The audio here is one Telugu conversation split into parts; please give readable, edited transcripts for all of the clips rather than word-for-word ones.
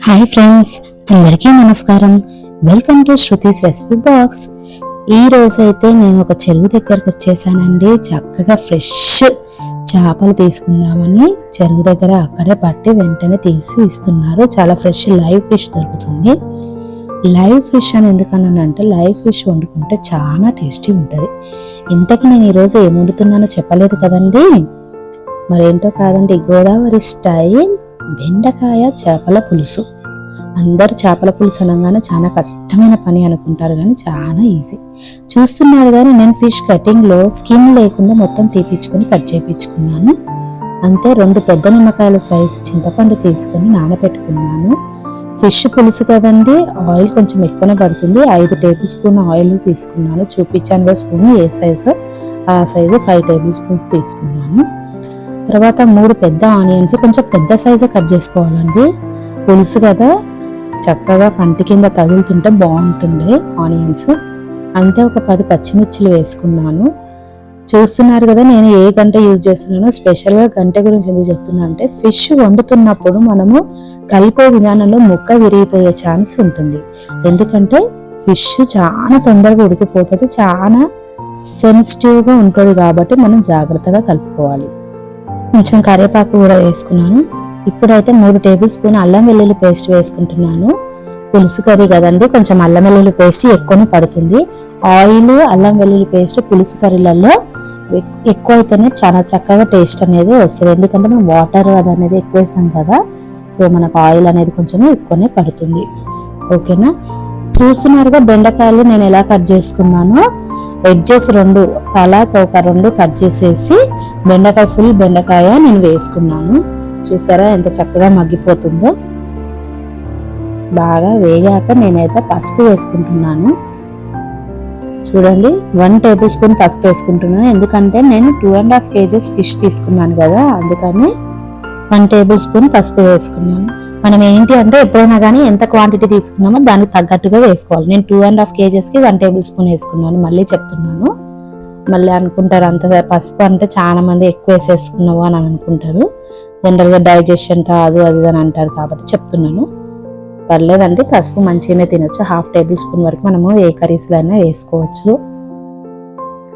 హాయ్ ఫ్రెండ్స్, అందరికీ నమస్కారం. Welcome to Shruti's recipe box. ఈ రోజు అయితే నేను ఒక చెరువు దగ్గరకు వచ్చేసానండి. చక్కగా ఫ్రెష్ చేపలు తీసుకుందామని చెరువు దగ్గర అక్కడే పట్టి వెంటనే తీసి ఇస్తున్నారు. చాలా ఫ్రెష్ లైవ్ ఫిష్ దొరుకుతుంది. లైవ్ ఫిష్ అని ఎందుకన్నానంటే లైవ్ ఫిష్ వండుకుంటే చాలా టేస్టీ ఉంటుంది. ఇంతకీ నేను ఈరోజు ఏం వండుతున్నానో చెప్పలేదు కదండి. మరేంటో కాదండి, గోదావరి స్టైల్ బెండకాయ చేపల పులుసు. అందరు చేపల పులుసు అనగానే చాలా కష్టమైన పని అనుకుంటారు, కానీ చాలా ఈజీ. చూస్తున్నారు కానీ నేను ఫిష్ కటింగ్లో స్కిన్ లేకుండా మొత్తం తీపించుకొని కట్ చేయించుకున్నాను. అంతే 2 పెద్ద నిమ్మకాయల సైజు చింతపండు తీసుకొని నానబెట్టుకున్నాను. ఫిష్ పులుసు కదండి, ఆయిల్ కొంచెం ఎక్కువనే పడుతుంది. 5 టేబుల్ స్పూన్ ఆయిల్ తీసుకున్నాను. చూపించాను స్పూన్ ఏ సైజు ఆ సైజు 5 టేబుల్ స్పూన్స్ తీసుకున్నాను. తర్వాత 3 పెద్ద ఆనియన్స్ కొంచెం పెద్ద సైజు కట్ చేసుకోవాలండి. పులుసు కదా, చక్కగా పంటి కింద తగులుతుంటే బాగుంటుంది ఆనియన్స్. అంతే ఒక 10 పచ్చిమిర్చిలు వేసుకున్నాను. చూస్తున్నారు కదా నేను ఏ గంట యూజ్ చేస్తున్నానో. స్పెషల్గా గంట గురించి ఎందుకు చెప్తున్నా అంటే ఫిష్ వండుతున్నప్పుడు మనము కలిపే విధానంలో ముక్క విరిగిపోయే ఛాన్స్ ఉంటుంది. ఎందుకంటే ఫిష్ చాలా తొందరగా ఉడికిపోతుంది, చాలా సెన్సిటివ్గా ఉంటుంది కాబట్టి మనం జాగ్రత్తగా కలుపుకోవాలి. కొంచెం కరివేపాకు కూడా వేసుకున్నాను. ఇప్పుడైతే 3 టేబుల్ స్పూన్ అల్లం వెల్లుల్లి పేస్ట్ వేసుకుంటున్నాను. పులుసు కర్రీ కదండి, కొంచెం అల్లం వెల్లుల్లి పేస్ట్ ఎక్కువనే పడుతుంది. ఆయిల్ అల్లం వెల్లుల్లి పేస్ట్ పులుసు కర్రీలలో ఎక్కువ అయితేనే చాలా చక్కగా టేస్ట్ అనేది వస్తుంది. ఎందుకంటే మనం వాటర్ అనేది ఎక్కువ వేస్తాం కదా, సో మనకు ఆయిల్ అనేది కొంచెం ఎక్కువనే పడుతుంది. ఓకేనా, చూస్తున్నారుగా బెండకాయలు నేను ఎలా కట్ చేసుకున్నానో. ఎడ్జెస్ 2 తల తోక 2 కట్ చేసేసి బెండకాయ ఫుల్ బెండకాయ నేను వేసుకున్నాను. చూసారా ఎంత చక్కగా మగ్గిపోతుందో. బాగా వేగాక నేనైతే పసుపు వేసుకుంటున్నాను. చూడండి 1 టేబుల్ స్పూన్ పసుపు వేసుకుంటున్నాను. ఎందుకంటే నేను 2.5 kgs ఫిష్ తీసుకున్నాను కదా, అందుకని 1 టేబుల్ స్పూన్ పసుపు వేసుకున్నాను. మనం ఏంటి అంటే ఎప్పుడైనా కానీ ఎంత క్వాంటిటీ తీసుకున్నామో దానికి తగ్గట్టుగా వేసుకోవాలి. నేను 2.5 kgsకి 1 టేబుల్ స్పూన్ వేసుకున్నాను. మళ్ళీ చెప్తున్నాను, మళ్ళీ అనుకుంటారు అంత పసుపు అంటే చాలా మంది ఎక్కువ వేసేసుకున్నావు అని అనుకుంటారు. జనరల్గా డైజెషన్ కాదు అది అని అంటారు కాబట్టి చెప్తున్నాను. పర్లేదండి, పసుపు మంచిగానే తినొచ్చు. 1/2 టేబుల్ స్పూన్ వరకు మనము ఏ కర్రీస్లో అయినా వేసుకోవచ్చు.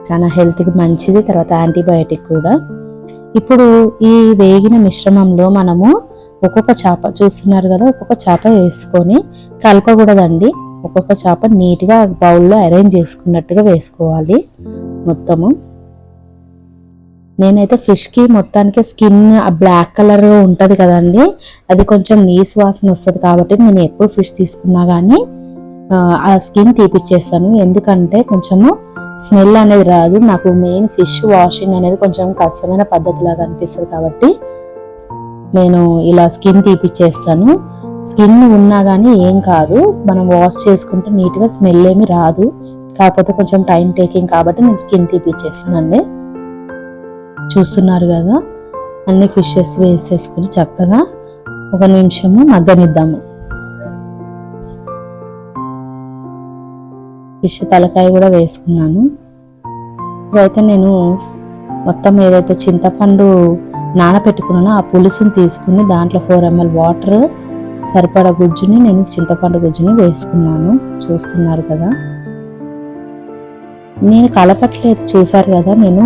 చాలా హెల్త్కి మంచిది, తర్వాత యాంటీబయాటిక్ కూడా. ఇప్పుడు ఈ వేగిన మిశ్రమంలో మనము ఒక్కొక్క చేప చూస్తున్నారు కదా, ఒక్కొక్క చేప వేసుకొని కలపకూడదండి. ఒక్కొక్క చేప నీట్గా బౌల్లో అరేంజ్ చేసుకున్నట్టుగా వేసుకోవాలి మొత్తము. నేనైతే ఫిష్కి మొత్తానికి స్కిన్ బ్లాక్ కలర్ ఉంటుంది కదండి, అది కొంచెం నీసు వాసన వస్తుంది కాబట్టి నేను ఎప్పుడు ఫిష్ తీసుకున్నా కానీ ఆ స్కిన్ తీపిచ్చేస్తాను. ఎందుకంటే కొంచెము స్మెల్ అనేది రాదు. నాకు మెయిన్ ఫిష్ వాషింగ్ అనేది కొంచెం కష్టమైన పద్ధతిలాగా అనిపిస్తుంది కాబట్టి నేను ఇలా స్కిన్ తీపిచ్చేస్తాను. స్కిన్ ఉన్నా కానీ ఏం కాదు, మనం వాష్ చేసుకుంటే నీట్గా స్మెల్ ఏమి రాదు. కాకపోతే కొంచెం టైం టేకింగ్ కాబట్టి నేను స్కిన్ తీపిచ్చేస్తానండి. చూస్తున్నారు కదా, అన్ని ఫిషెస్ వేసేసుకుని చక్కగా 1 నిమిషము మగ్గనిద్దాము. ఫిష్ తలకాయ కూడా వేసుకున్నాను. ఇప్పుడైతే నేను మొత్తం ఏదైతే చింతపండు నానబెట్టుకున్నానో ఆ పులుసుని తీసుకుని దాంట్లో 4 ml వాటర్ సరిపడా గుజ్జుని నేను చింతపండు గుజ్జుని వేసుకున్నాను. చూస్తున్నారు కదా, నేను కలపట్లేదు. చూసారు కదా, నేను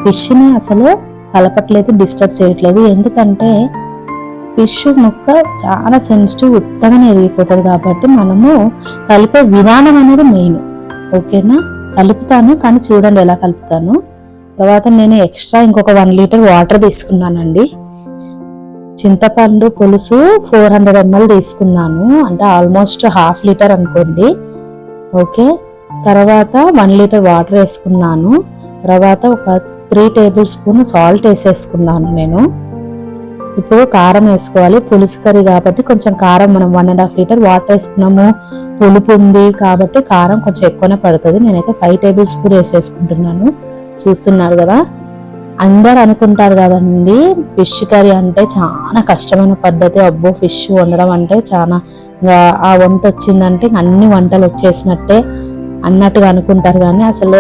ఫిష్ని అసలు కలపట్లేదు, డిస్టర్బ్ చేయట్లేదు. ఎందుకంటే ఫిష్ ముక్క చాలా సెన్సిటివ్, ఉత్తగానే ఎరిగిపోతుంది కాబట్టి మనము కలిపే విధానం అనేది మెయిన్. ఓకేనా, కలుపుతాను కానీ చూడండి ఎలా కలుపుతాను. తర్వాత నేను ఎక్స్ట్రా ఇంకొక 1 లీటర్ వాటర్ తీసుకున్నానండి. చింతపండు పులుసు 400 ml తీసుకున్నాను, అంటే ఆల్మోస్ట్ 1/2 లీటర్ అనుకోండి. ఓకే, తర్వాత 1 లీటర్ వాటర్ వేసుకున్నాను. తర్వాత ఒక 3 టేబుల్ స్పూన్ సాల్ట్ వేసేసుకున్నాను నేను. ఇప్పుడు కారం వేసుకోవాలి. పులుసు కర్రీ కాబట్టి కొంచెం కారం, మనం 1.5 లీటర్ వాటర్ వేసుకున్నాము, పులుపు ఉంది కాబట్టి కారం కొంచెం ఎక్కువనే పడుతుంది. నేనైతే 5 టేబుల్ స్పూన్ వేసేసుకుంటున్నాను. చూస్తున్నారు కదా, అందరు అనుకుంటారు కదండి ఫిష్ కర్రీ అంటే చాలా కష్టమైన పద్ధతి. అబ్బో ఫిష్ వండడం అంటే చాలా ఆ వంట వచ్చిందంటే అన్ని వంటలు వచ్చేసినట్టే అన్నట్టుగా అనుకుంటారు. కానీ అసలు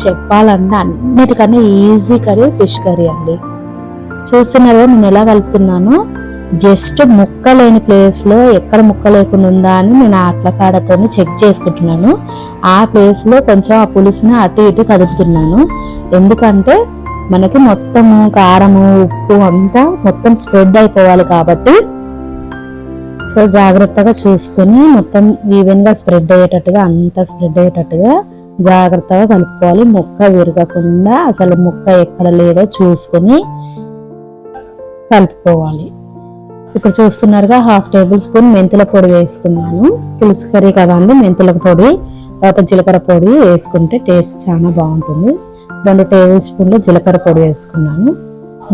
చెప్పాలంటే అన్నిటికన్నా ఈజీ కర్రీ ఫిష్ కర్రీ అండి. చూస్తున్నారు నేను ఎలా కలుపుతున్నాను. జస్ట్ ముక్క లేని ప్లేస్లో ఎక్కడ ముక్క లేకుండా ఉందా అని నేను అట్ల కాడతో చెక్ చేసుకుంటున్నాను. ఆ ప్లేస్లో కొంచెం ఆ పులుసుని అటు ఇటు కదుపుతున్నాను. ఎందుకంటే మనకి మొత్తము కారము ఉప్పు అంతా మొత్తం స్ప్రెడ్ అయిపోవాలి కాబట్టి సో జాగ్రత్తగా చూసుకొని మొత్తం ఈవెన్గా స్ప్రెడ్ అయ్యేటట్టుగా అంతా స్ప్రెడ్ అయ్యేటట్టుగా జాగ్రత్తగా కలుపుకోవాలి. ముక్క విరగకుండా అసలు ముక్క ఎక్కడ లేదో చూసుకొని కలుపుకోవాలి. ఇప్పుడు చూస్తున్నారుగా 1/2 టేబుల్ స్పూన్ మెంతుల పొడి వేసుకున్నాను. పులుసు కర్రీ కదా అండి, మెంతుల పొడి తర్వాత జీలకర్ర పొడి వేసుకుంటే టేస్ట్ చాలా బాగుంటుంది. 2 టేబుల్ స్పూన్లు జీలకర్ర పొడి వేసుకున్నాను.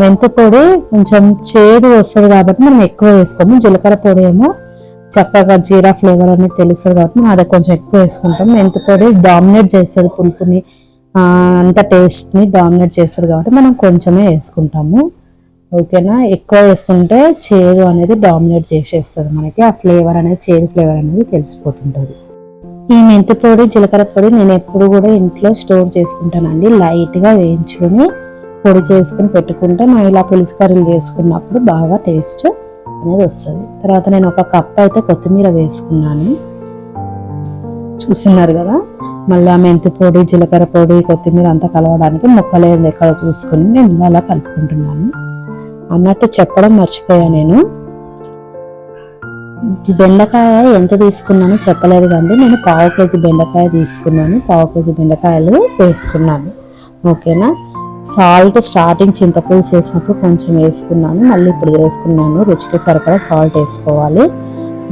మెంతు పొడి కొంచెం చేదు వస్తుంది కాబట్టి మనం ఎక్కువ వేసుకోము. జీలకర్ర పొడి ఏమో చక్కగా జీరా ఫ్లేవర్ అనేది తెలుస్తుంది కాబట్టి మనం అది కొంచెం ఎక్కువ వేసుకుంటాం. మెంతు పొడి డామినేట్ చేస్తుంది, పులుపుని అంత టేస్ట్ని డామినేట్ చేస్తుంది కాబట్టి మనం కొంచెమే వేసుకుంటాము. ఓకేనా, ఎక్కువ వేసుకుంటే చేదు అనేది డామినేట్ చేసేస్తుంది, మనకి ఆ ఫ్లేవర్ అనేది చేదు ఫ్లేవర్ అనేది తెలిసిపోతుంటుంది. ఈ మెంతి పొడి జీలకర్ర పొడి నేను ఎప్పుడు కూడా ఇంట్లో స్టోర్ చేసుకుంటానండి. లైట్గా వేయించుకొని పొడి చేసుకుని పెట్టుకుంటే మనం ఇలా పులుసు కర్రీలు చేసుకున్నప్పుడు బాగా టేస్ట్ అనేది వస్తుంది. తర్వాత నేను 1 కప్ అయితే కొత్తిమీర వేసుకున్నాను. చూస్తున్నారు కదా, మళ్ళీ ఆ మెంతి పొడి జీలకర్ర పొడి కొత్తిమీర అంతా కలవడానికి ముక్కలేదు ఎక్కడ చూసుకుని నేను ఇలా కలుపుకుంటున్నాను. అన్నట్టు చెప్పడం మర్చిపోయా, నేను బెండకాయ ఎంత తీసుకున్నానో చెప్పలేదు కండి. నేను 1/2 కేజీ బెండకాయ తీసుకున్నాను, 1/2 కేజీ బెండకాయలు వేసుకున్నాను. ఓకేనా, సాల్ట్ స్టార్టింగ్ చింతపులుసు వేసినప్పుడు కొంచెం వేసుకున్నాను, మళ్ళీ ఇప్పుడు వేసుకున్నాను. రుచికి సరిపడా సాల్ట్ వేసుకోవాలి.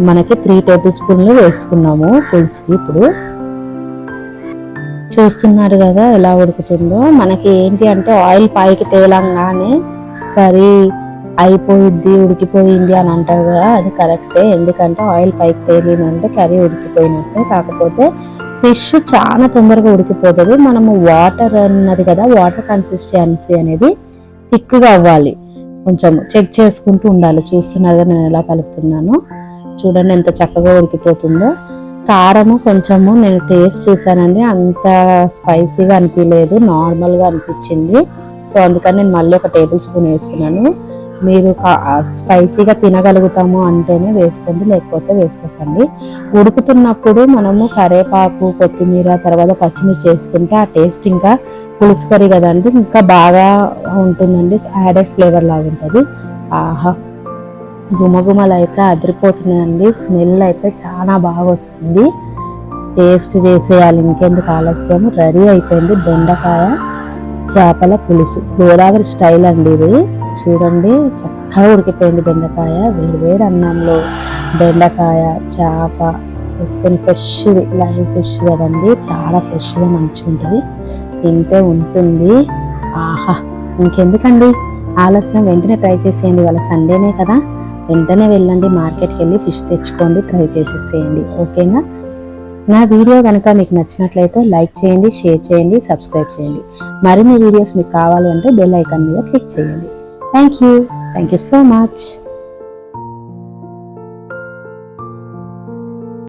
మనకి 3 టేబుల్ స్పూన్లు వేసుకున్నాము పులుసుకి. ఇప్పుడు చూస్తున్నారు కదా ఎలా ఉడుకుతుందో. మనకి ఏంటి అంటే ఆయిల్ పైకి తేలంగానే కర్రీ అయిపోయిద్ది ఉడికిపోయింది అని అంటారు కదా, అది కరెక్టే. ఎందుకంటే ఆయిల్ పైకి తేలిందంటే కర్రీ ఉడికిపోయినట్టే. కాకపోతే ఫిష్ చాలా తొందరగా ఉడికిపోతుంది. మనము వాటర్ అన్నది కదా, వాటర్ కన్సిస్టెన్సీ అనేది థిక్గా అవ్వాలి, కొంచెం చెక్ చేసుకుంటూ ఉండాలి. చూస్తున్నారు నేను ఎలా కలుపుతున్నాను, చూడండి ఎంత చక్కగా ఉడికిపోతుందో. కారము కొంచెము నేను టేస్ట్ చూసానండి, అంత స్పైసీగా అనిపించలేదు, నార్మల్గా అనిపించింది. సో అందుకని నేను మళ్ళీ 1 టేబుల్ స్పూన్ వేసుకున్నాను. మీరు స్పైసీగా తినగలుగుతాము అంటేనే వేసుకోండి, లేకపోతే వేసుకోకండి. ఉడుకుతున్నప్పుడు మనము కరివేపాకు కొత్తిమీర తర్వాత పచ్చిమిర్చి వేసుకుంటే ఆ టేస్ట్ ఇంకా పులుసు కర్రీ కదండి ఇంకా బాగా ఉంటుందండి, యాడెడ్ ఫ్లేవర్ లాగా ఉంటుంది. ఆహా, గుమగుమలు అయితే అదిరిపోతున్నాయండి, స్మెల్ అయితే చాలా బాగా వస్తుంది. టేస్ట్ చేసేయాలి, ఇంకెందుకు ఆలస్యం. రెడీ అయిపోయింది బెండకాయ చేపల పులుసు, గోదావరి స్టైల్ అండి ఇది. చూడండి చక్కగా ఉడికిపోయింది బెండకాయ. వేడి అన్నంలో బెండకాయ చేప వేసుకొని ఫ్రెష్ది, లైవ్ ఫ్రెష్ కదండి, చాలా ఫ్రెష్గా మంచిగా ఉంటుంది, తింటే ఉంటుంది. ఆహా, ఇంకెందుకండి ఆలస్యం, వెంటనే ట్రై చేసేయండి. వాళ్ళ సండేనే కదా, వెంటనే వెళ్ళండి మార్కెట్కి వెళ్ళి ఫిష్ తెచ్చుకోండి, ట్రై చేసేసేయండి. ఓకేనా, నా వీడియో కనుక మీకు నచ్చినట్లయితే లైక్ చేయండి, షేర్ చేయండి, సబ్స్క్రైబ్ చేయండి. మరిన్ని వీడియోస్ మీకు కావాలి అంటే బెల్ ఐకాన్ మీద క్లిక్ చేయండి. Thank you so much.